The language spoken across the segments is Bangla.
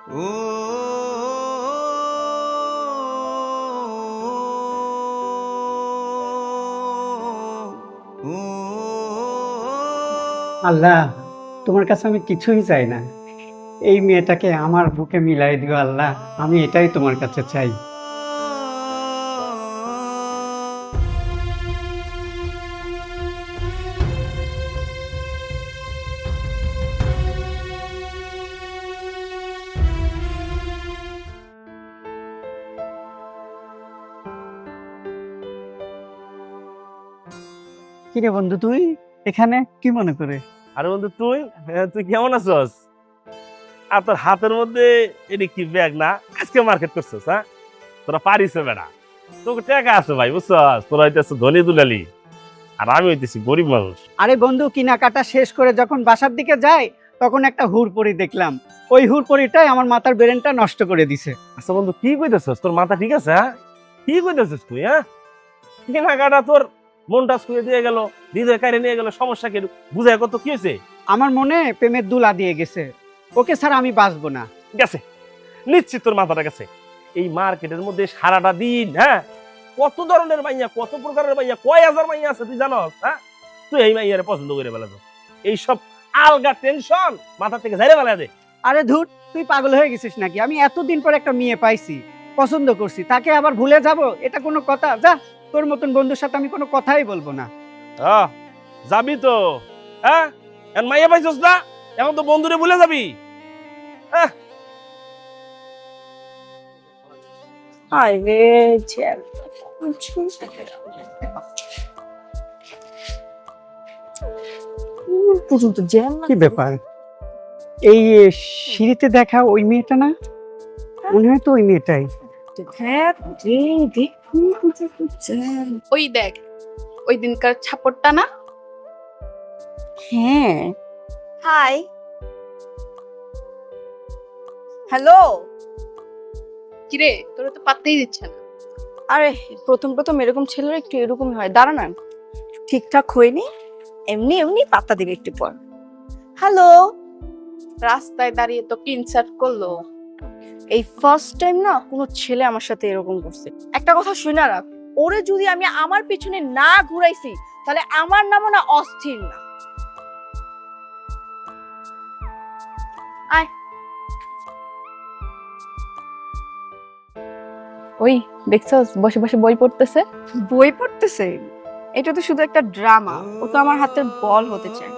আল্লাহ, তোমার কাছে আমি কিছুই চাই না, এই মেয়েটাকে আমার বুকে মিলাই দিও আল্লাহ, আমি এটাই তোমার কাছে চাই। কিরে বন্ধু, তুই এখানে কি মনে করে? আরে বন্ধু তুই তুই কেমন আছস? আর তোর হাতের মধ্যে এটি কি ব্যাগ না? আজকে মার্কেট করছস? হ্যাঁ, তোরা পারিস বেড়া, তোকে টাকা আছে ভাই, বুঝছস? তোরা হইতেছে ধনী দুলালি আর আমি হইতেছি গরিব মানুষ। আরে বন্ধু, কেনাকাটা শেষ করে যখন বাসার দিকে যাই তখন একটা হুড়পড়ি দেখলাম, ওই হুড়পড়িটাই আমার মাথার ব্রেনটা নষ্ট করে দিছে। আচ্ছা বন্ধু, কি কইতেছস? তোর মাথা ঠিক আছে? হ্যাঁ, কি কইতেছস তুই? হ্যাঁ, কেনাকাটা তোর মনটা ছুঁয়ে দিয়ে গেল, হৃদয় কাইরে নিয়ে গেল, সমস্যা কি? বুঝায় কত কি হয়েছে? আমার মনে প্রেমের দুলা দিয়ে গেছে, ওকে ছাড়া আমি বাঁচবো না। গেছে, নিশ্চিত তোর মাথাটা গেছে। এই মার্কেটের মধ্যে সারাটা দিন, হ্যাঁ, কত ধরনের মাইয়া, কত প্রকারের মাইয়া, কয় হাজার মাইয়া আছে তুই জানস? হ্যাঁ, তুই এই মাইয়ারে পছন্দ করে ফেলাছো, এইসব আলগা টেনশন মাথা থেকে ঝেড়ে ফেলা দে। আরে ধুর, তুই পাগল হয়ে গেছিস নাকি? আমি এতদিন পর একটা মেয়ে পাইছি, পছন্দ করছি, তাকে আবার ভুলে যাব? এটা কোনো কথা? যা, তোর মতন বন্ধুর সাথে আমি কোনো কথাই বলবো না। যাবি তো? হ্যাঁ, এখন মাইয়া পাইছস না, এখন তো বন্ধুরে ভুলে যাবি? কি ব্যাপার? এই সিঁড়িতে দেখা ওই মেয়েটা না? মনে হয় তো ওই মেয়েটাই। ওই দেখ, ওই দিনকার ছাপড়টা না? হ্যাঁ। Hi, hello. কিরে, তোরা তো পাত্তাই দিচ্ছে না। আরে প্রথম প্রথম এরকম ছেলেরা একটু এরকমই হয়, দাঁড়া না, ঠিকঠাক হয়নি, এমনি এমনি পাত্তা দিবে একটু পর। হ্যালো। রাস্তায় দাঁড়িয়ে তো ইনসার্ট করলো। এই ফার্স্ট টাইম না কোনো ছেলে আমার সাথে এরকম করছে। একটা কথা শুনে রাখ, ওরে যদি আমি আমার পিছনে না ঘুরাইছি তাহলে আমার নামও না অস্থির না। আয়। ওই দেখছস, বসে বসে বই পড়তেছে। বই পড়তেছে? এটা তো শুধু একটা ড্রামা, ও তো আমার হাতের বল হতে চায়।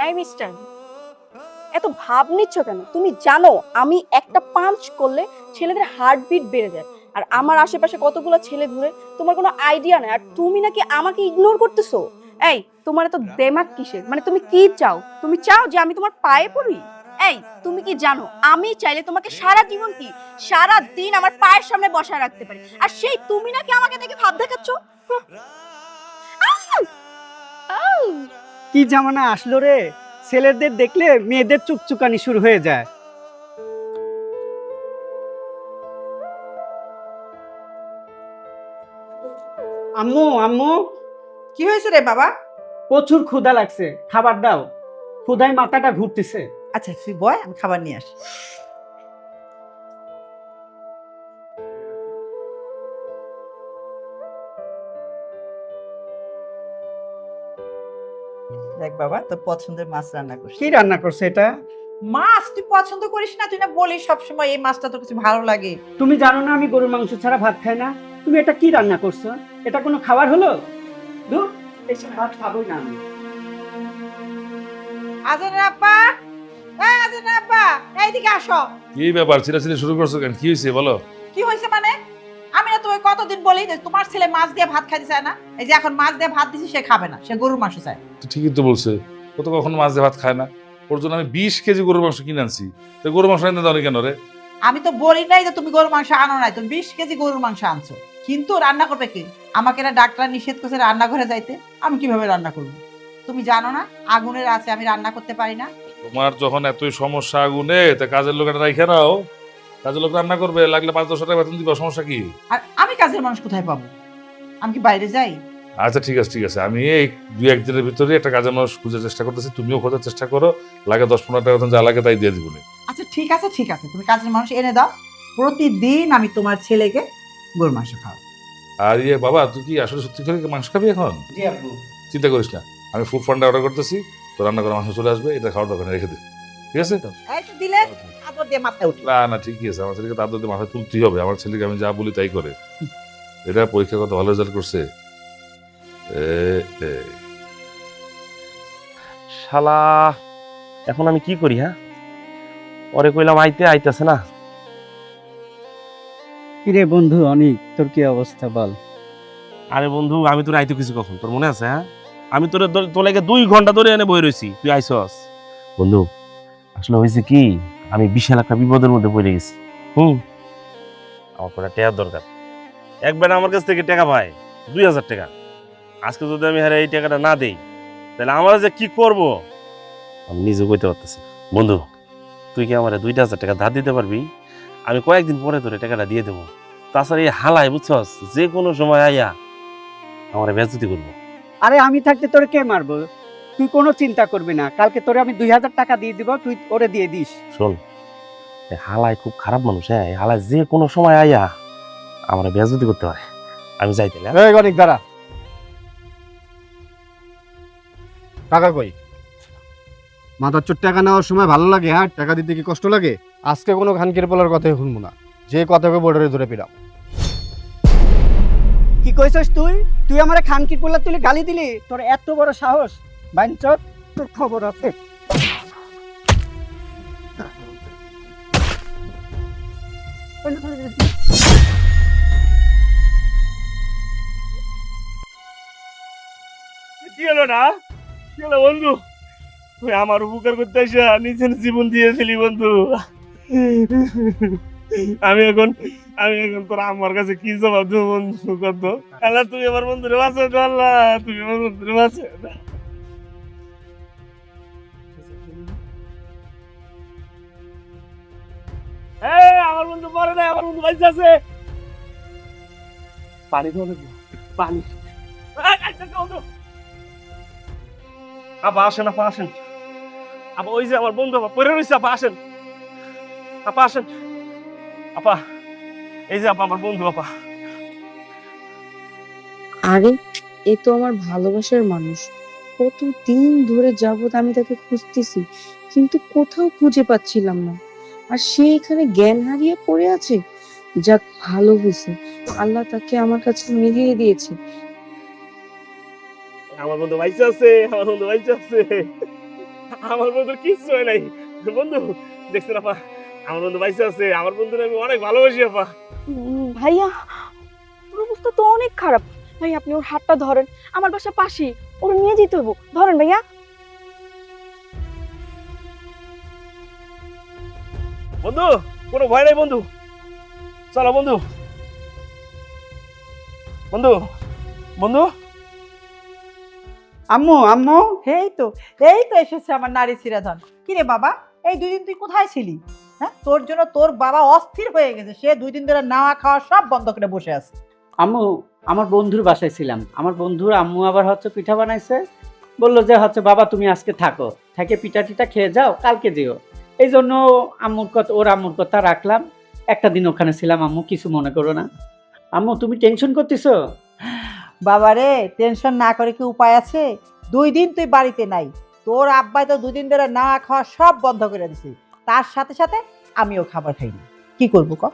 এই মিস্টার, এত ভাব নিচ্ছ কেন? তুমি জানো আমি একটা পাঞ্চ করলে ছেলেদের হার্টবিট বেড়ে যায়, আর আমার আশেপাশে কতগুলো ছেলে ঘুরে, তোমার কোনো আইডিয়া নেই, আর তুমি নাকি আমাকে ইগনোর করতেছো। এই, তোমার এত দেমাগ কিসের? মানে তুমি কি চাও? তুমি চাও যে আমি তোমার পায়ে পড়ি? এই, তুমি কি জানো আমি চাইলে তোমাকে সারা জীবন কি সারা দিন আমার পায়ের সামনে বসায় রাখতে পারি, আর সেই তুমি নাকি আমাকে দেখে ভাব দেখাচ্ছ? কি জামানা আসলো রে, ছেলেদের দেখলে মেয়েদের চুকচুকানি শুরু হয়ে যায়। আম্মু, আম্মু। কি হয়েছে রে বাবা? প্রচুর ক্ষুধা লাগছে, খাবার দাও, ক্ষুধায় মাথাটা ঘুরতেছে। আচ্ছা তুই বয়, আমি খাবার নিয়ে আসি। দেখ বাবা, তোর পছন্দের মাছ রান্না করছি। কি রান্না করছে এটা? মাছ তুই পছন্দ করিস না, তুই না বলিস সবসময় এই মাছটা তোর কাছে ভালো লাগে। তুমি জানো না আমি গরুর মাংস ছাড়া ভাত খাই না? তুমি এটা কি রান্না করছো? এটা কোনো খাবার হলো? ধুর, এসব ভাত খাবোই না আমি। আজানের আব্বা, এই আজানের আব্বা, এইদিকে আসো। কি ব্যাপার, চিল্লাচিল্লি শুরু করছো কেন? কি হয়েছে বলো? কি হয়েছে মানে? আমি না তোমায় কতদিন বলি যে তোমার ছেলে মাছ দিয়ে ভাত খাইতে চায় না, এই যে এখন মাছ দিয়ে ভাত দিছি, সে খাবে না, সে গরুর মাংস চায়। ঠিকই তো বলছে, ও তো কখনো মাছ দিয়ে ভাত খায় না। ওর জন্য আমি 20 কেজি গরুর মাংস কিনে আনছি। তো গরুর মাংস এনে দাও কেন রে? আমি তো বলি নাই যে তুমি গরুর মাংস আনো নাই, তুমি 20 কেজি গরুর মাংস আনছো, কিন্তু রান্না করবে কি? আমাকে না ডাক্তার নিষেধ করছে রান্নাঘরে যাইতে, আমি কিভাবে রান্না করব? তুমি জানো না আগুনের আছে আমি রান্না করতে পারি না। তোমার যখন এতই সমস্যা আগুনে, তা কাজের লোকেরা রাইখা নাও, কাজের লোক রান্না করবে, লাগলে 5-10 টাকা বেতন দিবা, সমস্যা কি? আর আমি কাজের মানুষ কোথায় পাবো? আমি কি বাইরে যাই? আচ্ছা ঠিক আছে ঠিক আছে, আমি এই 2-1 দিনের ভিতরে একটা কাজের মানুষ খুঁজার চেষ্টা করতেছি, তুমিও খোঁজার চেষ্টা করো, লাগে 10-15 টাকা বেতন যা লাগে তাই দিয়ে দিব। আচ্ছা ঠিক আছে ঠিক আছে, তুমি কাজের মানুষ এনে দাও, প্রতিদিন আমি তোমার ছেলেকে গরুর মাংস খাওয়াবো। আর ইয়ে বাবা, তুই কি আসলে সত্যি করে মাংস খাবি এখন? জি আব্বু। চিন্তা করিস না, আমি ফুড ফান্ডে অর্ডার করতেছি, তো রান্না করা মাংস চলে আসবে, এটা খাওয়ার দরকার নেই, রেখে দে, ঠিক আছে? এই তো দিলে আদর দিয়ে মাথায় উঠে। না না ঠিকই আছে, আমার ছেলেকে তার দিকে মাথায় তুলতেই হবে, আমার ছেলেকে আমি যা বলি তাই করে। এটা পরীক্ষা কত ভালো রেজাল্ট করছে। শালা, এখন আমি কি করি? হ্যাঁ, পরে কইলাম আইতেছে না। কিরে বন্ধু অনেক, তোর কি অবস্থা বল? আরে বন্ধু, আমি তোর আইতে কিছু কখন, তোর মনে আছে? হ্যাঁ, আমি তোর লাগে 2 ঘন্টা ধরে এনে বই রইছি, তুই আইসস। বন্ধু আসলে হয়েছে কি, আমি বিশাল একটা বিপদের মধ্যে পড়ে গেছি। আমার কোনো টাকার দরকার। একবার আমার কাছ থেকে টাকা পায় 2000 টাকা। আজকে যদি আমি এই টাকাটা না দেই, তাহলে আমার যে কি করব আমি নিজে কইতে পারতেছি না। বন্ধু, তুই কি আমার 2000 টাকা ধার দিতে পারবি? আমি কয়েকদিন পরে ধরে টাকাটা দিয়ে দেবো। তাছাড়া এই হালাই বুঝছস, যে কোনো সময় আইয়া আমার বেজতি করবো। আরে আমি থাকতে তোরে কে মারবো? তুই কোনো চিন্তা করবি না, কালকে তোরে আমি 2000 টাকা দিয়ে দিব, তুই ওরে দিয়ে দিস। শোন, এই হালাই খুব খারাপ মানুষ। হ্যাঁ, এই হালাই যে কোনো সময় আইয়া আমার বেজতি করতে পারে। আমি যাই তাহলে। এই গণিক দাঁড়া, টাকা কই? মাথার চোট টাকা নেওয়ার সময় ভালো লাগে, হ্যাঁ টাকা দিতে কি কষ্ট লাগে? আজকে কোনো খানকির পোলার কথাই শুনবো না, যে কথাকে বোর্ডারে ধরে পিরাম। কি কইছস তুই? তুই আমারে খানকির পোলা তুলে গালি দিলি? তোর এত বড় সাহস? বাইনচোদ, তোর খবর আছে। কি হলো না? কি হলো বন্ধু? তুই আমার উপকার করতে আসা নিজের জীবন দিয়ে দিলি বন্ধু। আমি এখন তোর আমার কাছে কি জবাব দেবো বন্ধু? কত আল্লাহ, তুমি আমার বন্ধুরে বাঁচে তো, আল্লাহ তুমি আমার বন্ধুরে বাঁচে। আমার বন্ধু মরে নাই, আমার বন্ধু বাইসে আছে। পানি তো অনেক, পানি। আপা আসেন, আপা আসেন, আপা ওই যে আমার বন্ধু আপা পড়ে রয়েছে, আপা আসেন, আপা আসেন, আপা এই যে আপা আমার বন্ধু আপা। আরে এ তো আমার ভালোবাসার মানুষ, কতদিন ধরে যাবত আমি তাকে খুঁজতেছি, কিন্তু কোথাও খুঁজে পাচ্ছিলাম না। আর সে এখানে জ্ঞান হারিয়ে পড়ে আছে। যাক, ভালো হয়েছে, আল্লাহ তাকে আমার কাছে মিলিয়ে দিয়েছে। আমার বন্ধু বাইসে আছে, আমার বন্ধু বাইসে আছে, আমার বন্ধুর কিচ্ছু হয় নাই। বন্ধু দেখছেন আপা, আমার বন্ধু বাইসে আছে, আমার বন্ধুর আমি অনেক ভালোবাসি আপা। ভাইয়া, ওর অবস্থা তো অনেক খারাপ। ভাই আপনি ওর হাতটা ধরেন, আমার বাসা পাশে, ওর নিয়ে যেতে হবো। ধরেন ভাইয়া। বন্ধু কোনো ভয় নাই বন্ধু, চলো বন্ধু। বন্ধু, বন্ধু আম্মু, আম্মু। এই তো এসেছে আমার নারী সিরাধন। কি রে বাবা, এই 2 দিন তুই কোথায় ছিলি? হ্যাঁ, তোর জন্য তোর বাবা অস্থির হয়ে গেছে, সে 2 দিন ধরে নাওয়া খাওয়া সব বন্ধ করে বসে আছে। আম্মু, আমার বন্ধুর বাসায় ছিলাম, আমার বন্ধুর আম্মু আবার পিঠা বানাইছে, বললো যে বাবা তুমি আজকে থাকো, থেকে পিঠা টিটা খেয়ে যাও, কালকে যেও। এই জন্য ওর আম্মুর কথা রাখলাম, একটা দিন ওখানে ছিলাম। আম্মু কিছু মনে করো না। আম্মু তুমি টেনশন করতেছো? বাবারে, টেনশন না করে কি উপায় আছে? 2 দিন তুই বাড়িতে নাই, তোর আব্বাই তো 2 দিন ধরে নাওয়া খাওয়া সব বন্ধ করে দিছে, তার সাথে সাথে আমিও খাবার খাইনি। কি করবো ক?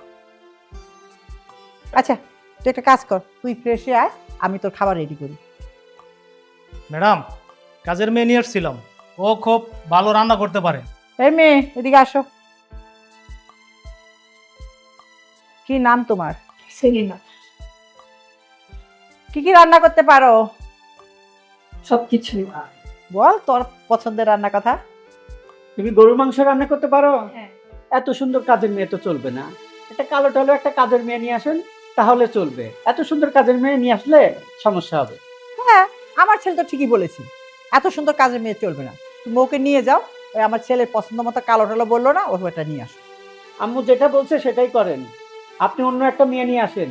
আচ্ছা তুই একটা কাজ কর, তুই ফ্রেশ হয়ে আয়, আমি তোর খাবার রেডি করি। ম্যাডাম, কাজের মেয়ে নিয়ে এসেছিলাম, ও খুব ভালো রান্না করতে পারে। এই মেয়ে, এদিকে আসো। কি নাম তোমার? সেলিনা। কি কি রান্না করতে পারো? সবকিছুই। বল তোর পছন্দের রান্না কথা। তুমি গরুর মাংস রান্না করতে পারো? হ্যাঁ। এত সুন্দর কাজের মেয়ে তো চলবে না, একটা কালো টালো একটা কাজের মেয়ে নিয়ে আসেন, তাহলে চলবে। এত সুন্দর কাজের মেয়ে নিয়ে আসলে সমস্যা হবে। হ্যাঁ, আমার ছেলে তো ঠিকই বলেছি, এত সুন্দর কাজের মেয়ে চলবে না। তুমি ওকে নিয়ে যাও, ওই আমার ছেলের পছন্দ মতো কালো টালো বললো না, ওটা নিয়ে আসো। আম্মু যেটা বলছে সেটাই করেন, আপনি অন্য একটা মেয়ে নিয়ে আসেন।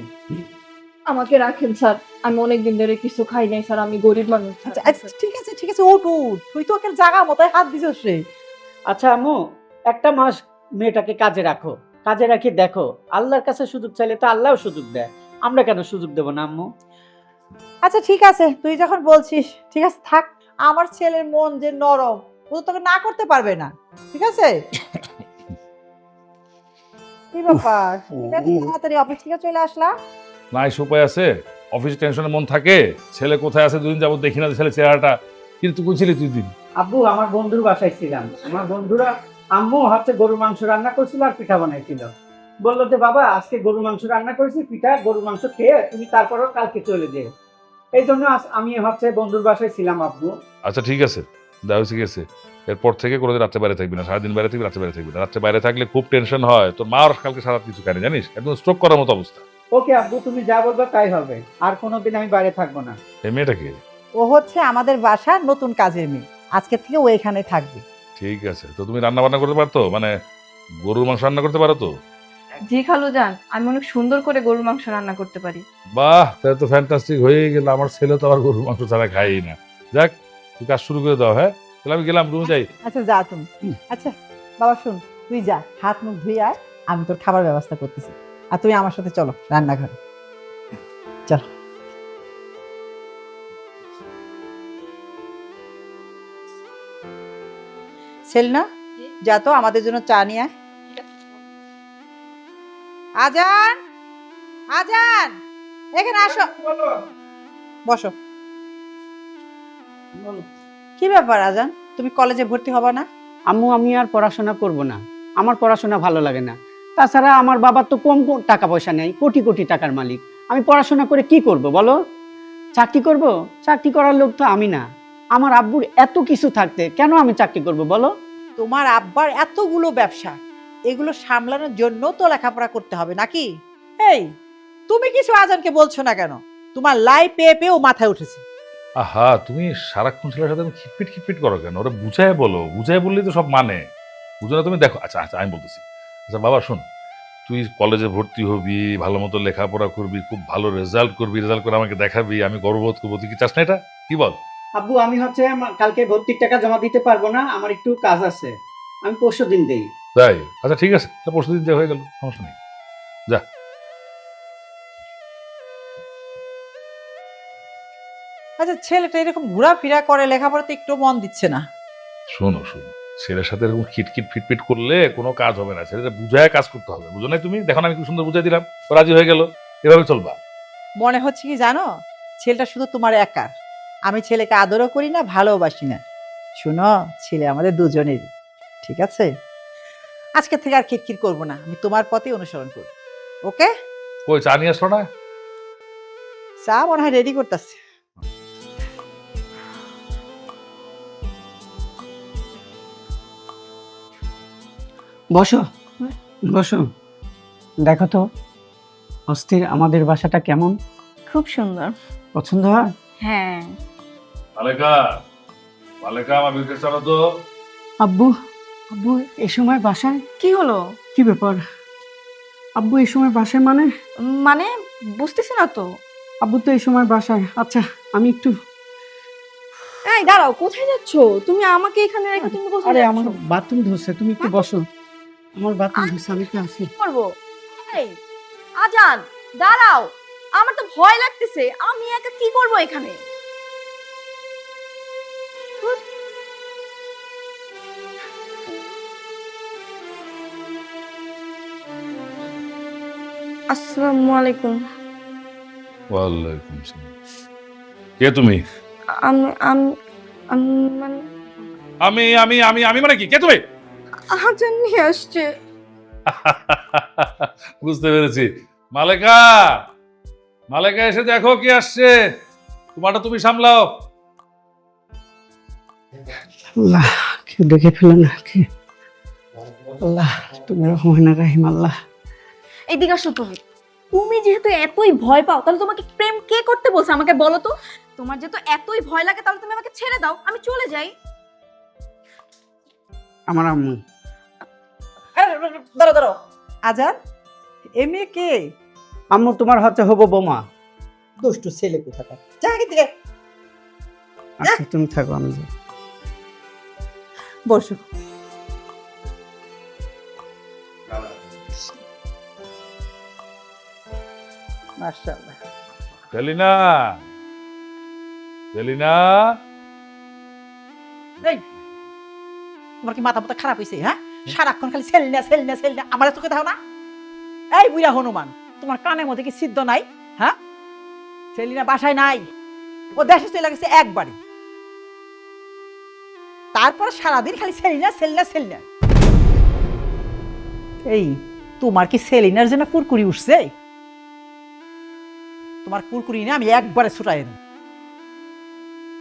আমাকে রাখেন স্যার, আমি অনেকদিন ধরে কিছু খাই নাই স্যার, আমি গরিব মানুষ। আচ্ছা আচ্ছা, ঠিক আছে ঠিক আছে, উঠ উঠ, তুই তো ওকে জাগা মতোই হাত দিছিস রে। আচ্ছা আম্মু, একটা মাস মেয়েটাকে কাজে রাখো, কাজে রাখি দেখো, আল্লাহর কাছে সুযোগ চাইলে তো আল্লাহও সুযোগ দেয়, আমরা কেন সুযোগ দেবো না আম্মু? আচ্ছা ঠিক আছে, তুই যখন বলছিস ঠিক আছে থাক। আমার ছেলের মন যে নরম, ও তো তোকে না করতে পারবে না, ঠিক আছে? কি ব্যাপার, এটা এত তাড়াতাড়ি অফিস থেকে চলে আসলা? না এসে উপায় আছে? অফিস টেনশনে মন থাকে, ছেলে কোথায় আছে দুদিন যাবত দেখি না ছেলে চেহারাটা। কিন্তু তুই ছিলি তুই দিন? আব্বু আমার বন্ধুর বাসায় ছিলাম, আমার বন্ধুরা আম্মু হচ্ছে গরুর মাংস রান্না করেছিল আর পিঠা বানাইছিল, বললো যে বাবা আজকে গরুর মাংস রান্না করেছি, পিঠা গরুর মাংস খেয়ে তুমি তারপরও কালকে চলে যেও। এই জন্য আমি হচ্ছে বন্ধুর বাসায় ছিলাম আব্বু। আচ্ছা ঠিক আছে, দেওয়া হয়েছে গেছে। এরপর থেকে কোনোদিন রাত্রে বাইরে থাকবি না, সারাদিন বাইরে থাকবি, রাত্রে বাইরে থাকবি না। রাত্রে বাইরে থাকলে খুব টেনশন হয়, তোর মা আর কালকে সারা কিছু খায়নি জানিস, একদম স্ট্রোক করার মতো অবস্থা। ওকে আব্বু, তুমি যা বলবে তাই হবে, আর কোনোদিন আমি বাইরে থাকবো না। এই মেয়েটাকে? ও হচ্ছে আমাদের বাসার নতুন কাজের মেয়ে, আজকে থেকে ও এখানে থাকবে। ঠিক আছে, তো তুমি রান্না বান্না করতে পারতো, মানে গরুর মাংস রান্না করতে পারো তো? জি খালু যান, আমি অনেক সুন্দর করে গরুর মাংস রান্না করতে পারি। বাহ, তাহলে তো ফ্যান্টাস্টিক হয়ে গেল। আমার ছেলে তো আবার গরুর মাংস ছাড়া খাই না। যাক, তুই কাজ শুরু করে দাও। হ্যাঁ তাহলে আমি গেলাম, রুমে যাই। আচ্ছা যা তুমি। আচ্ছা বাবা শুন, তুই যা হাত মুখ ধুই আয়, আমি তোর খাবার ব্যবস্থা করতেছি, আর তুমি আমার সাথে চলো রান্নাঘরে চলো। সেলনা, যা তো আমাদের জন্য চা নিয়ে আয়। আজান, আজান, এখানে আসো, বসো। কি ব্যাপার আজান, তুমি কলেজে ভর্তি হবা না? আম্মু আমি আর পড়াশোনা করব না, আমার পড়াশোনা ভালো লাগে না। তাছাড়া আমার বাবার তো কম টাকা পয়সা নেই, কোটি কোটি টাকার মালিক। আমি পড়াশোনা করে কি করব বলো? চাকরি করব? চাকরি করার লোক তো আমি না। আমার আব্বুর এত কিছু থাকতে কেন আমি চাকরি করব বলো? তোমার আব্বার এতগুলো ব্যবসা, এগুলো সামলানোর জন্য তো লেখাপড়া করতে হবে নাকি? এই তুমি কিছু আজানকে বলছো না কেন? তোমার লাই পেয়ে পেয়ে ও মাথায় উঠেছে। আহা, তুমি সারাক্ষণ ছেলের সাথে খিটপিট খিটপিট করো কেন? ওরা বুঝায় বলো, বুঝায় বললেই তো সব মানে। বুঝো না তুমি? দেখো, আচ্ছা আচ্ছা আমি বলতেছি। আচ্ছা বাবা শোন, তুই কলেজে ভর্তি হবি, ভালো মতো লেখাপড়া করবি, খুব ভালো রেজাল্ট করবি, রেজাল্ট করে আমাকে দেখাবি, আমি গর্ববোধ করবো। তুই কি চাস না এটা? কি বল? আব্বু আমি হচ্ছে কালকে ভর্তির টাকা জমা দিতে পারবো না, আমার একটু কাজ আছে, আমি পরশু দিন দেই। তাই? আচ্ছা ঠিক আছে, পরশু দিন হয়ে গেল, সমস্যা নেই। যা। আচ্ছা ছেলেটা এরকম ঘোরাফেরা করে, লেখাপড়াতে একটু মন দিচ্ছে না। শোনো শোনো, ছেলের সাথে এরকম খিটখিট ফিটফিট করলে কোনো কাজ হবে না। ছেলেটা বুঝায় কাজ করতে হবে, বুঝো না? তুমি দেখো না আমি খুব সুন্দর বুঝাই দিলাম, ও রাজি হয়ে গেল, এভাবে চলবা। মনে হচ্ছে কি জানো, ছেলেটা শুধু তোমার একার। আমি ছেলেকে আদরও করি না, ভালোবাসি না। শুনো, ছেলে আমাদের দুজনেরই, ঠিক আছে? আজকে থেকে আর খিটখিট করবো না, আমি তোমার পথে অনুসরণ করব। ওকে? কই চা নিয়ে আসলো না? চা মনে হয় রেডি করতেছে। বসো বসো, দেখো তো অস্থির আমাদের বাসাটা কেমন, খুব সুন্দর। পছন্দ হয়? হ্যাঁ। মালেকা, মালেকা আমার বিলকে চালো তো। আব্বু, আব্বু এই সময় বাসায়? কি হলো? কি ব্যাপার আব্বু এই সময় বাসায়? মানে বুঝতেছি না তো। আব্বু তো এই সময় বাসায়। আচ্ছা আমি একটু, এই দাঁড়াও, কোথায় যাচ্ছো তুমি? আমাকে এখানে রেখে তুমি কোথায় আরে যাচ্ছো? আমার বাথরুম ধরছে, তুমি একটু বসো। আমার বাথরুম ধরছে, আমি একটু আসি। কি করবো? এই আজান, দাঁড়াও, আমার তো ভয় লাগতেছে, আমি একা কি করবো এখানে? আসসালামু আলাইকুম। ওয়ালাইকুম সালাম। কে তুমি? আমি আমি আমি মানে আমি আমি আমি আমি মানে কি? কে তুমি? আজান নিয়ে আসছে। বুঝতে পেরেছি। মালেকা, মালেকা এসে দেখো কি আসছে। তোমারটা তুমি সামলাও। আল্লাহ, কেউ দেখে ফেলো না। কে? আল্লাহ তুমি রহমান রাহিম। আল্লাহ এইদিকে আসো তুমি। তুমি যেহেতু এতই ভয় পাও, তাহলে তোমাকে প্রেম কে করতে বলছে আমাকে বলো তো? তোমার যেহেতু এতই ভয় লাগে, তাহলে তুমি আমাকে ছেড়ে দাও, আমি চলে যাই। আমার আম্মু। দাঁড়াও দাঁড়াও, আজান এ মেয়ে কে? আম্মু তোমার হচ্ছে হবো বোমা। দুষ্টু ছেলে কোথাকার, যা এখান থেকে। আচ্ছা তুমি থাকো, আমি যাই। বসো। মাশাআল্লাহ। সেলিনা, সেলিনা, এই তোমার কি মাথা মাথা খারাপ হয়েছে? হ্যাঁ, সারাক্ষণ খালি সেলিনা সেলিনা সেলিনা, আমার চোখে দাও না? এই বুড়া হনুমান, তোমার কানের মধ্যে কি সিদ্ধ নাই? হ্যাঁ, সেলিনা বাসায় নাই, ও দেশে চলে গেছে একবারে। তারপর সারাদিন খালি সেলিনা সেলিনা সেলিনা। এই তোমার কি সেলিনার জন্য কুরকুরি উঠছে? তোমার কুরকুরি না আমি একবারে ছুটাই দেব।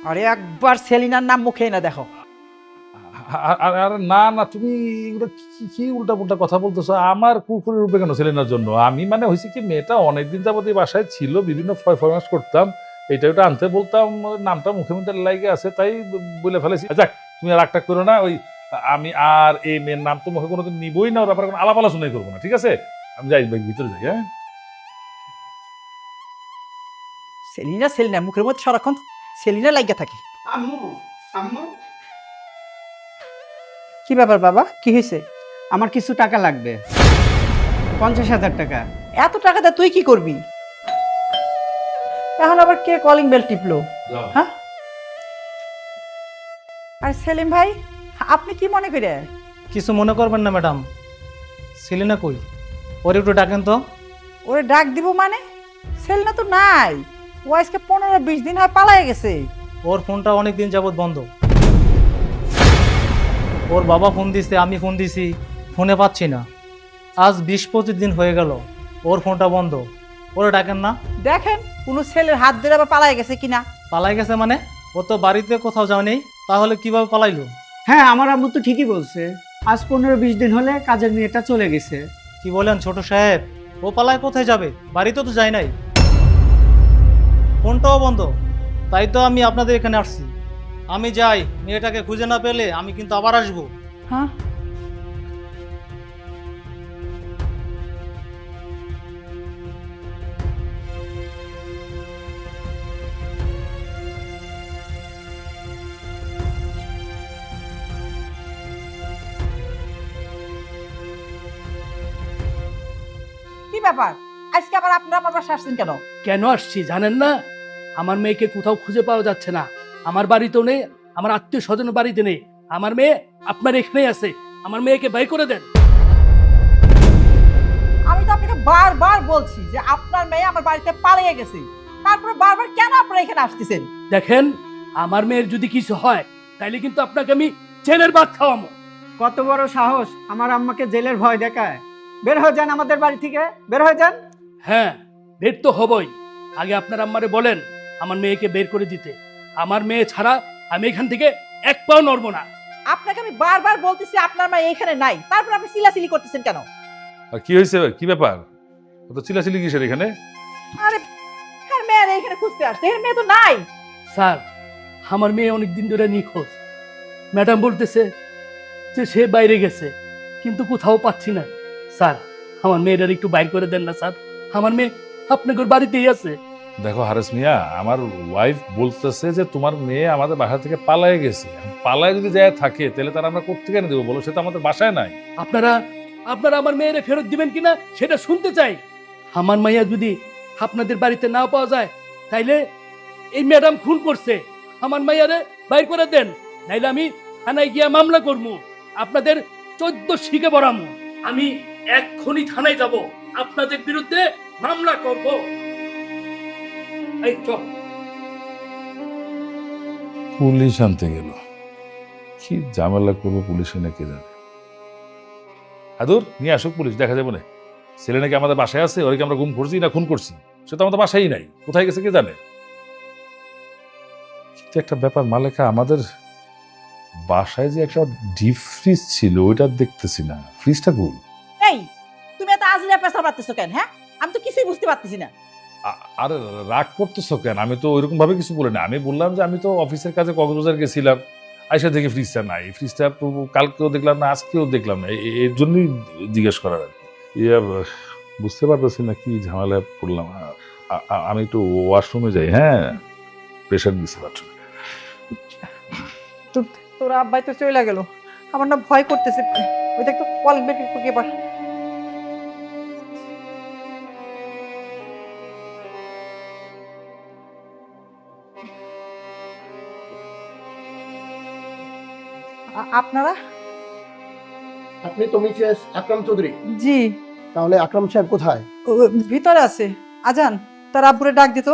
আরে একবার সেলিনার নাম মুখে না দেখো। আরে না না, তুমি এগুলো কি উল্টা পুল্টা কথা বলতেছো? আমার কুকুরের রূপে কেন সেলিনার জন্য? আমি মানে হয়েছে কি, মেয়েটা অনেকদিন যাবত এই বাসায় ছিল, বিভিন্ন ফরমাস করতাম, এটা ওটা আনতে বলতাম, নামটা মুখে মুখে লাগে আছে, তাই বলে ফেলেছি। যাক, তুমি আর রাগটা করো না। ওই আমি আর এই মেয়ের নাম তো মুখে কোনোদিন নিবই না, ওর ব্যাপারে কোনো আলাপ আলোচনাই করবো না, ঠিক আছে? আমি যাই, ভিতরে যাই। হ্যাঁ, সেলিনা সেলিনা মুখের মধ্যে সারাক্ষণ সেলিনা লাগিয়ে থাকে। আম্মু, আম্মু, কি ব্যাপার বাবা, কি হয়েছে? আমার কিছু টাকা লাগবে, 50,000 টাকা। এত টাকাতে তুই কি করবি? এখন আবার কে কলিং বেল টিপলো? যাও। হ্যাঁ, আর সেলিম ভাই আপনি কি মনে করে? কিছু মনে করবেন না ম্যাডাম। সেলিনা কই? ওর একটু ডাকেন তো। ওরে ডাক দিব মানে? সেলিনা তো নাই, ও আজকে 15-20 দিন হয় পালায়ে গেছে। ওর ফোনটা অনেক দিন যাবত বন্ধ। ওর বাবা ফোন দিছে, আমি ফোন দিছি, ফোনে পাচ্ছি না। আজ 20-25 দিন হয়ে গেল, ওর ফোনটা বন্ধ। ওরে ডাকেন না। দেখেন কোনো ছেলের হাত ধরে আবার পালায়ে গেছে কিনা। পালাই গেছে মানে? ও তো বাড়িতে কোথাও যাও নেই, তাহলে কিভাবে পালাইলো? হ্যাঁ, আমার আম্মু তো ঠিকই বলছে, আজ 15-20 দিন হলে কাজের মেয়েটা চলে গেছে। কি বলেন ছোট সাহেব? ও পালায় কোথায় যাবে? বাড়িতে তো যায় নাই, ফোনটাও বন্ধ। তাই তো আমি আপনাদের এখানে আসছি। আমি যাই, মেয়েটাকে খুঁজে না পেলে আমি কিন্তু আবার আসবো। হ্যাঁ, কি ব্যাপার আজকে আবার আপনারা আমার বাসায় আসছেন কেন? কেন আসছি জানেন না? আমার মেয়েকে কোথাও খুঁজে পাওয়া যাচ্ছে না। আমার বাড়িতেও নেই, আমার আত্মীয় স্বজনের বাড়িতে নেই। আমার মেয়ে আপনার এখানেই আছে। আমার মেয়েকে বাই করে দেন। আমি তো আপনাকে বারবার বলছি যে আপনার মেয়ে আমার বাড়িতে পালিয়ে গেছে, তারপরে বারবার কেন আপনারা এখানে আসতেছেন? দেখেন, আমার মেয়ের যদি কিছু হয় তাইলে কিন্তু আপনাকে আমি জেলের ভাত খাওয়াবো। কত বড় সাহস আমার আম্মাকে জেলের ভয় দেখায়! বের হয়ে যান আমাদের বাড়ি থেকে, বের হয়ে যান। হ্যাঁ, বের তো হবই। আগে আপনার আম্মারে বলেন আমার মেয়েকে বের করে দিতে। আমার মেয়ে ছাড়া আমি এখান থেকে এক পাও নড়বো না। আপনাকে আমি বারবার বলতেছি আপনার মা এখানে নাই, তারপর আপনি চিলাচিলি করতেছেন কেন? আর কি হয়েছে? কি ব্যাপার? তো চিলাচিলি কিসের এখানে? আরে হ্যাঁ, মেয়ে এখানে খুঁজতে আসছে, এর মেয়ে তো নাই। স্যার, আমার মেয়ে অনেক দিন ধরে নিখোঁজ। ম্যাডাম বলতেছে যে সে বাইরে গেছে, কিন্তু কোথাও পাচ্ছি না। স্যার, আমার মেয়েটার একটু বাইর করে দেন না স্যার। আমার মেয়ে আপনাদের বাড়িতেই আছে। দেখো হারেস মিয়া, আমার ওয়াইফ বলতেছে যে তোমার মেয়ে আমাদের বাসা থেকে পালায়ে গেছে। পালায় যদি যায় থাকে তাহলে তার আমরা কোত্থেকে এনে দেবো বলো? সে তো আমাদের বাসায় নাই। আপনারা আমার মেয়েরে ফেরত দিবেন কিনা সেটা শুনতে চাই। আমার মাইয়া যদি আপনাদের বাড়িতে না পাওয়া যায় তাইলে এই ম্যাডাম খুন করছে, আমার মাইয়ারে বাইর করে দেন, নাইলে আমি থানায় গিয়ে মামলা করবো, আপনাদের 14 শিখে বরামু। আমি এক্ষুনি থানায় যাব, আপনাদের বিরুদ্ধে মামলা করব। এই চল। পুলিশ আনতে গেল, কি ঝামেলা করবো পুলিশে না কে জানে। আদুর নিয়ে আসুক পুলিশ, দেখা যাবে না। ছেলে নাকি আমাদের বাসায় আছে, ওরা কি আমরা গুম করছি না খুন করছি? সে তো আমাদের বাসায় নাই, কোথায় গেছে কে জানে। কিন্তু একটা ব্যাপার মালেকা, আমাদের বাসায় যে একটা ডিপ ফ্রিজ ছিল ওইটা দেখতেছি না, ফ্রিজটা কই? এই তুমি এত আজরিয়া পেশা পাচ্তেছো কেন? হ্যাঁ, আমি তো কিছুই বুঝতে পারতেছি না। আরে রাগ করতেছো কেন? আমি তো ওইরকম ভাবে কিছু বলি না। আমি বললাম যে আমি তো অফিসের কাজে কক্সবাজার গেছিলাম, আইসা দেখি ফ্রিজটা নাই। ফ্রিজটা কালকেও দেখলাম না, আজকেও দেখলাম না, এর জন্যই জিজ্ঞেস করার আর কি। ইয়া বুঝতে পারতেছি না কি ঝামেলায় পড়লাম। আমি একটু ওয়াশরুমে যাই, হ্যাঁ? প্রেশার দিতে পারছি না। তোর আব্বাই তো চলে গেল, আমার না ভয় করতেছে। ওই দেখ তো কলিং বেল টিপে এবার। আপনারা? আপনি তো মিসেস আকরাম চৌধুরী? জি। তাহলে আকরাম সাহেব কোথায়? ভিতরে আছে। আজান, তার আব্বুরে ডাক দিত।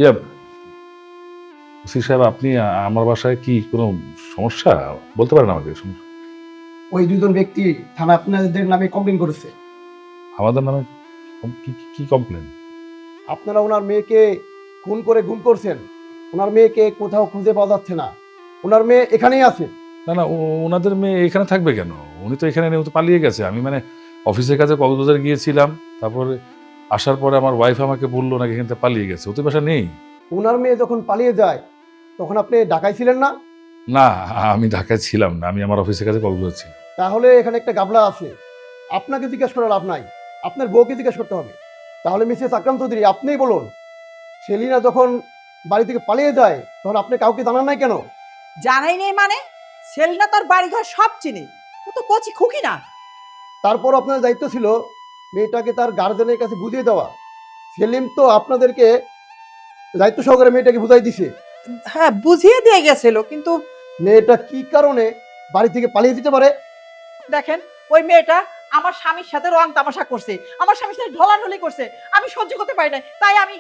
ইয়া ওসি সাহেব, আপনি আমার বাসায় কি কোনো সমস্যা বলতে পারেন আমাকে? সমস্যা ওই দুজন ব্যক্তি থানা আপনাদের নামে কমপ্লেন করেছে। আমাদের নামে? কি কমপ্লেন? আপনারা ওনার মেয়েকে খুন করে গুম করছেন। ওনার মেয়েকে কোথাও খুঁজে পাওয়া যাচ্ছে না। ওনার মেয়ে এখানেই আছে। না না, ওনাদের মেয়ে এখানে থাকবে কেন? উনি তো এখানে নেই, ও তো পালিয়ে গেছে। আমি মানে অফিসের কাছে কক্সবাজার গিয়েছিলাম, তারপরে আসার পরে আমার ওয়াইফ আমাকে বললো নাকি এখান থেকে পালিয়ে গেছে। ও তো বাসা নেই। ওনার মেয়ে যখন পালিয়ে যায় তখন আপনি ঢাকায় ছিলেন না? না, আমি ঢাকায় ছিলাম না, আমি আমার অফিসের কাছে কক্সবাজার ছিলাম। তাহলে এখানে একটা গাবলা আছে। আপনাকে জিজ্ঞেস করে লাভ নাই, আপনার বউকে জিজ্ঞেস করতে হবে। তাহলে মিসেস আকরাম চৌধুরী, আপনিই বলুন, সেলিনা যখন বাড়ি থেকে পালিয়ে যায় তখন আপনি কাউকে জানান নাই কেন? জানাই নেই মানে? সেলিনা তার বাড়িঘর সব চিনি, ও তো কচি খুকি না। তারপর আপনার দায়িত্ব ছিল মেয়েটাকে তার গার্জেনের কাছে বুঝিয়ে দেওয়া। সেলিম তো আপনাদেরকে দায়িত্ব সহকারে মেয়েটাকে বুঝাই দিছে। হ্যাঁ, বুঝিয়ে দিয়ে গেছিল, কিন্তু মেয়েটা কি কারণে বাড়ি থেকে পালিয়ে দিতে পারে? দেখেন, ওই মেয়েটা আমার স্বামীর সাথে রং তামাশা করছে, আমার স্বামীর সাথে ঢলাঢলি করছে। আমি সহ্য করতে পারি না, তাই আমি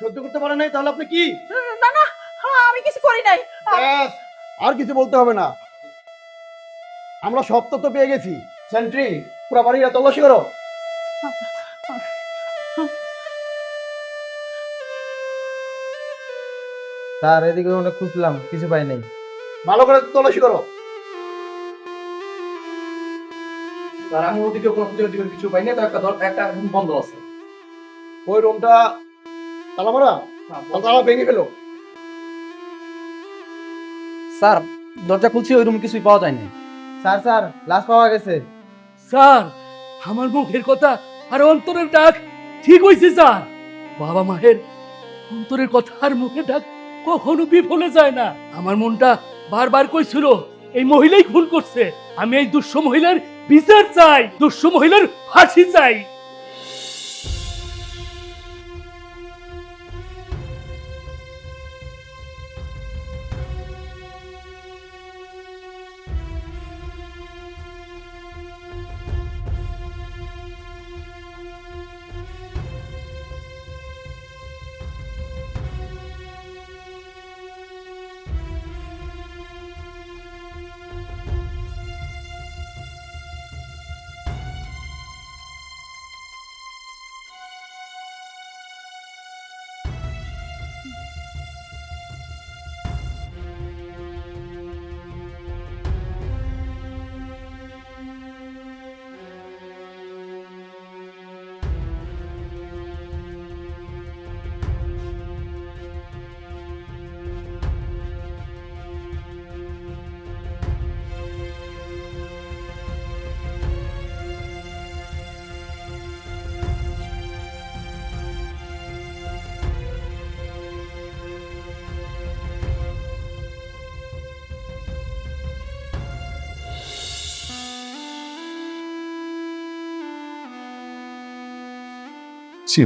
সহ্য করতে পারেন নাই? তাহলে আপনি কি? না না, আমি কিছু করি নাই। ব্যাস, আর কিছু বলতে হবে না। আমরা সব তথ্য পেয়ে গেছি। সেন্ট্রি, পুরো বাড়িটা তল্লাশি করো। স্যার, এদিকে অনেক খুঁজলাম, কিছু পাই নাই। ভালো করে তল্লাশি করো। আর আমি ওদিকে কোনো কিছু পাই না, তো একটা রুম বন্ধ আছে। ওই রুমটা তালা মারা, তালা ভেঙে ফেলো। স্যার, দরজা খুলছি, ওই রুমে কিছুই পাওয়া যায়নি। স্যার, লাশ পাওয়া গেছে। স্যার, আমার মুখের কথা আর অন্তরের ডাক ঠিক হয়েছে স্যার। বাবা মায়ের অন্তরের কথা আর মুখের ডাক কখনো বিফলে যায় না। আমার মনটা বারবার কইছিল এই মহিলাই খুন করছে। আমি এই দুঃস্থ মহিলার বিচার চাই, দুঃস্থ মহিলার ফাঁসি চাই।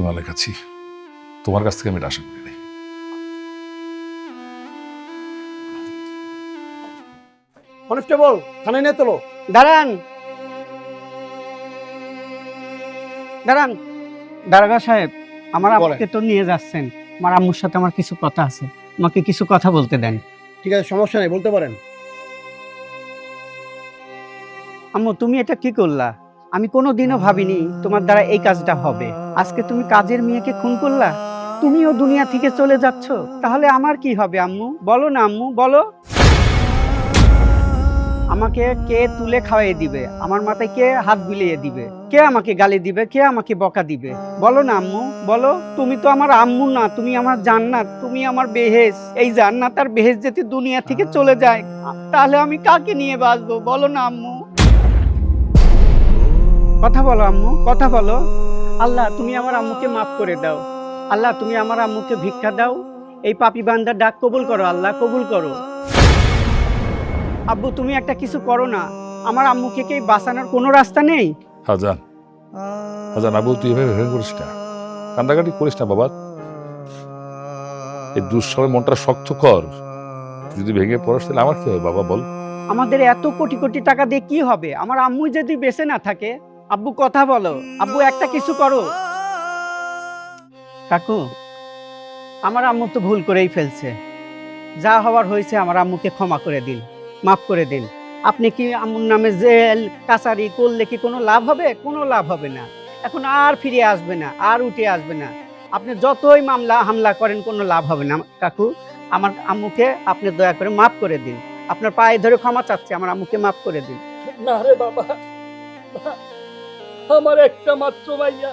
মালেকাছি, তোমার কাছ থেকে আমি এটা আশা করি নাই। কনস্টেবল, থানায় নিয়ে চলো। দাঁড়ান দাঁড়ান, দারোগা সাহেব, আমার বলেন। আম্মুকে তো নিয়ে যাচ্ছেন। আমার আম্মুর সাথে আমার কিছু কথা আছে, আমাকে কিছু কথা বলতে দেন। ঠিক আছে, সমস্যা নেই, বলতে পারেন। আম্মু, তুমি এটা কি করলা? আমি কোনোদিনও ভাবিনি তোমার দ্বারা এই কাজটা হবে। আজকে তুমি কাজের মেয়েকে খুন করলা, তুমিও দুনিয়া থেকে চলে যাচ্ছ, তাহলে আমার কি হবে আম্মু? বলো না আম্মু, বলো। আমাকে কে তুলে খাওয়াই দিবে? আমার মাথায় কে হাত বুলিয়ে দিবে? কে আমাকে গালি দিবে? কে আমাকে বকা দিবে? বলো না আম্মু, বলো। তুমি তো আমার আম্মু না, তুমি আমার জান্নাত, তুমি আমার বেহেশ। এই জান্নাত আর বেহেশ যদি দুনিয়া থেকে চলে যায়, তাহলে আমি কাকে নিয়ে বাঁচবো? বলো না আম্মু। কথা বলো আম্মু, কথা বলো। আল্লাহ তুমি আমার আম্মুকে মাফ করে দাও। আল্লাহ তুমি আমার আম্মুকে ভিক্ষা দাও। এই পাপী বান্দার ডাক কবুল করো আল্লাহ, কবুল করো। আব্বু তুমি একটা কিছু করো না, আমার আম্মুকে কি বাঁচানোর কোনো রাস্তা নেই? হাজান, হাজান আবু তুই এভাবে ভেঙে করিস না, কান্দাকাটি করিস না বাবা। এই দুঃসময় মনটা শক্ত কর। তুই যদি ভেঙে পড়াস তাহলে আমার কি হবে বাবা বল? আমাদের এত কোটি কোটি টাকা দিয়ে কি হবে আমার আম্মু যদি বেঁচে না থাকে? আব্বু কথা বলো, আব্বু একটা কিছু করো। কাকু আমার আম্মু তো ভুল করেই ফেলছে, যা হওয়ার হয়েছে আমার আম্মুকে ক্ষমা করে দিন, মাফ করে দিন। আপনি কি আম্মুর নামে জেল কাছারি করলে কি কোনো লাভ হবে? কোনো লাভ হবে না। এখন আর ফিরে আসবে না, আর উঠে আসবে না। আপনি যতই মামলা হামলা করেন কোনো লাভ হবে না। কাকু আমার আম্মুকে আপনি দয়া করে মাফ করে দিন, আপনার পায়ে ধরে ক্ষমা চাচ্ছি, আমার আম্মুকে মাফ করে দিন। না রে বাবা, আমার একটা মাত্র মাইয়া,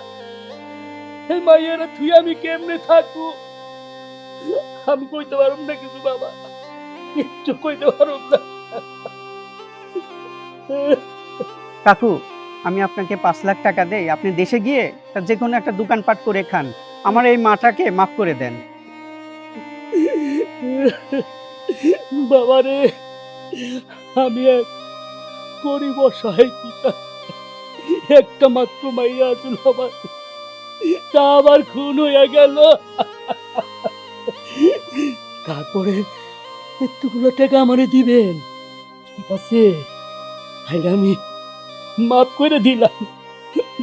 এই মাইয়ারে তুই আমি কেমনে থাকবো? আমি কইতে পারব না কিছু বাবা, কিচ্ছু কইতে পারব না। কাকু আমি আপনাকে 5 লাখ টাকা দেই, আপনি দেশে গিয়ে তার যে কোনো একটা দোকানপাট করে খান, আমার এই মাটাকে মাফ করে দেন। বাবা রে, আমি এক গরিব অসহায় পিতা, একটা মাত্র মাইয়া আছিল আমার, তা আবার খুন হয়ে গেল। তারপরে এতগুলো টাকা আমারে দিবেন, ঠিক আছে? আমি মাফ করে দিলাম,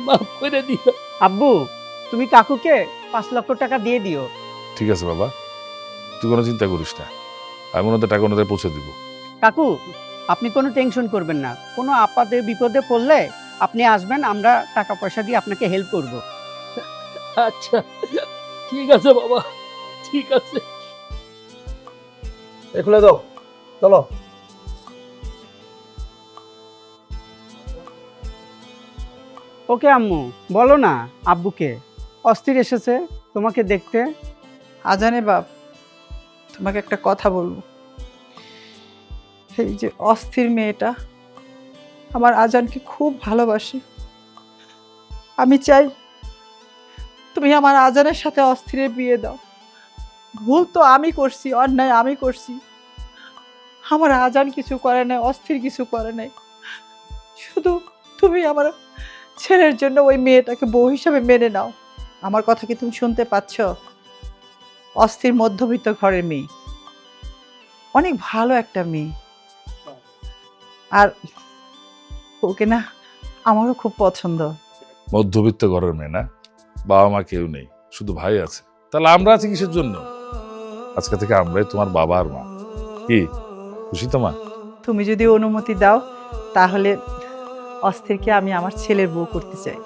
মাফ করে দিলাম। আব্বু তুমি কাকুকে 5 লক্ষ টাকা দিয়ে দিও। ঠিক আছে বাবা, তুই কোনো চিন্তা করিস না, আমি ওনাদের টাকা ওনাদের পৌঁছে দিব। কাকু আপনি কোনো টেনশন করবেন না, কোনো আপদে বিপদে পড়লে আপনি আসবেন, আমরা টাকা পয়সা দিয়ে আপনাকে হেল্প করব। আচ্ছা ঠিক আছে বাবা, ঠিক আছে। খুলে দাও, চলো। ওকে আম্মু বলো না আব্বুকে, অস্থির এসেছে তোমাকে দেখতে। আজানে বাপ, তোমাকে একটা কথা বলবো। এই যে অস্থির মেয়েটা আমার আজানকে খুব ভালোবাসে। আমি চাই তুমি আমার আজানের সাথে অস্থিরের বিয়ে দাও। ভুল তো আমি করছি, অন্যায় আমি করছি। আমার আজান কিছু করে নাই, অস্থির কিছু করে নাই। শুধু তুমি আমার ছেলের জন্য ওই মেয়েটাকে বউ হিসাবে মেনে নাও। আমার কথা কি তুমি শুনতে পাচ্ছ? অস্থির মধ্যবিত্ত ঘরের মেয়ে, অনেক ভালো একটা মেয়ে, আর ওকে না আমারও খুব পছন্দ। মধ্যবিত্ত ঘরের মেয়ে না, বাবা মা কেউ নেই, শুধু ভাই আছে, তাহলে আমরা আছি কিসের জন্য? আজকে থেকে আমরাই তোমার বাবা আর মা। কি খুশি তো মা? তুমি যদি অনুমতি দাও তাহলে অস্থিরকে আমি আমার ছেলের বউ করতে চাই।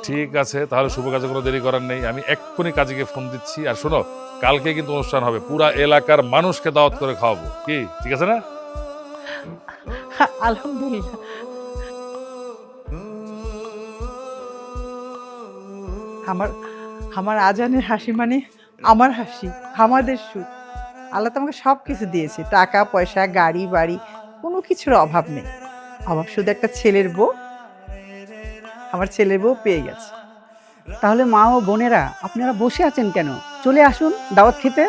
ঠিক আছে, তাহলে শুভ কাজে কোনো দেরি করার নেই, আমি এক্ষুনি কাজীকে ফোন দিচ্ছি। আর শোনো, কালকে কিন্তু অনুষ্ঠান হবে, পুরা এলাকার মানুষকে দাওয়াত করে খাওয়াবো। কি ঠিক আছে না? আলহামদুলিল্লাহ। আমার আজানের হাসি মানে আমার হাসি, আমাদের সুখ। আল্লাহ তো আমাকে সব কিছু দিয়েছে, টাকা পয়সা গাড়ি বাড়ি, কোনো কিছুর অভাব নেই। আমার শুধু একটা ছেলের বউ, আমার ছেলের বউ পেয়ে গেছে। তাহলে মা ও বোনেরা আপনারা বসে আছেন কেন? চলে আসুন দাওয়াত খেতে।